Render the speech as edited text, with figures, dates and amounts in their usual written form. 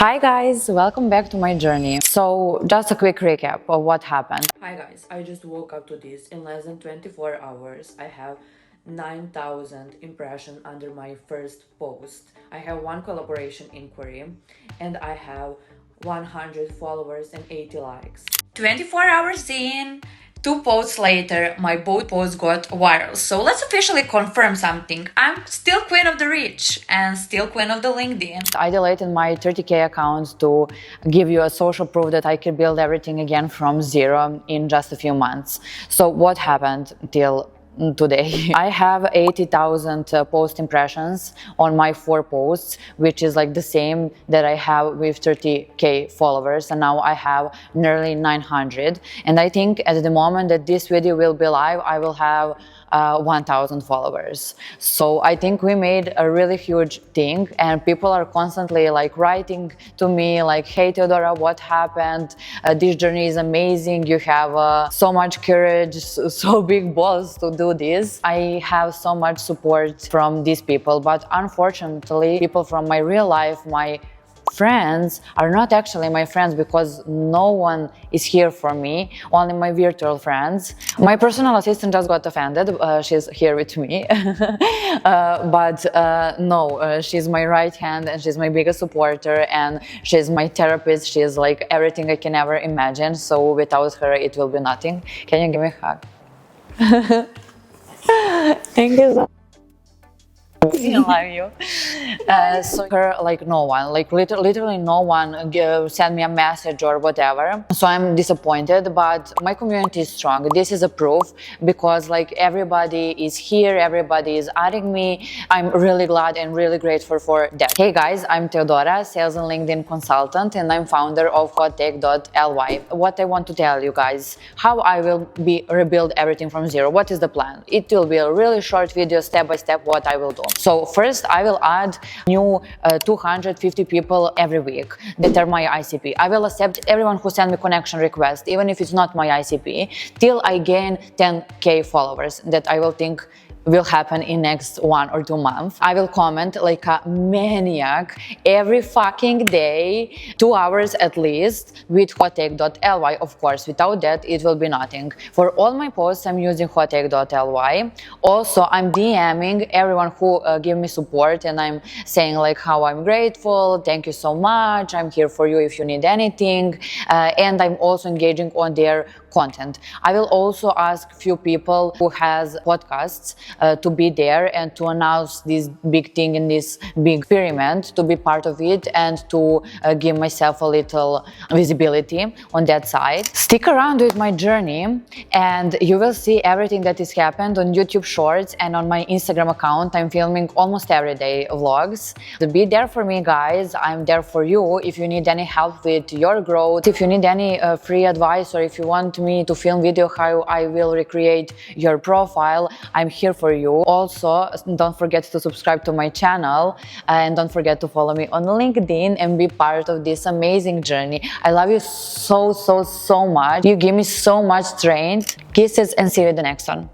Hi guys, welcome back to my journey. So just a quick recap of what happened. Hi guys, I just woke up to this. In less than 24 hours, I have 9,000 impressions under my first post. I have one collaboration inquiry and I have 100 followers and 80 likes. 24 hours in, 2 posts later, my both posts got viral. So let's officially confirm something. I'm still queen of the rich and still queen of the LinkedIn. I deleted my 30K account to give you a social proof that I could build everything again from zero in just a few months. So what happened till today? I have 80,000 post impressions on my 4 posts, which is like the same that I have with 30K followers, and now I have nearly 900. And I think at the moment that this video will be live, I will have 1,000 followers. So I think we made a really huge thing, and people are constantly like writing to me like, hey Teodora, what happened? This journey is amazing. You have so much courage, so big balls to do this. I have so much support from these people, but unfortunately people from my real life, my friends, are not actually my friends, because no one is here for me, only my virtual friends. My personal assistant just got offended, she's here with me. No, she's my right hand and she's my biggest supporter and she's my therapist. She's like everything I can ever imagine, so without her it will be nothing. Can you give me a hug? Thank you so much. I love you. So her, like no one, like literally no one sent me a message or whatever. So I'm disappointed, but my community is strong. This is a proof, because like everybody is here, everybody is adding me. I'm really glad and really grateful for that. Hey guys, I'm Teodora, sales and LinkedIn consultant, and I'm founder of hottake.ly. What I want to tell you guys, how I will rebuild everything from zero. What is the plan? It will be a really short video, step by step, what I will do. So first I will add new 250 people every week that are my ICP. I will accept everyone who send me connection request, even if it's not my ICP, till I gain 10K followers. That I will think will happen in next 1 or 2 months. I will comment like a maniac every fucking day, 2 hours at least, with hottake.ly. Of course, without that it will be nothing. For all my posts I'm using hottake.ly. Also I'm DMing everyone who give me support, and I'm saying like how I'm grateful, thank you so much, I'm here for you if you need anything, and I'm also engaging on their content. I will also ask few people who has podcasts to be there and to announce this big thing in this big experiment, to be part of it and to give myself a little visibility on that side. Stick around with my journey and you will see everything that has happened on YouTube Shorts and on my Instagram account. I'm filming almost every day vlogs. So be there for me, guys. I'm there for you if you need any help with your growth, if you need any free advice, or if you want me to film video how I will recreate your profile, I'm here for you. Also, don't forget to subscribe to my channel and don't forget to follow me on LinkedIn and be part of this amazing journey. I love you so much. You give me so much strength. Kisses and see you in the next one.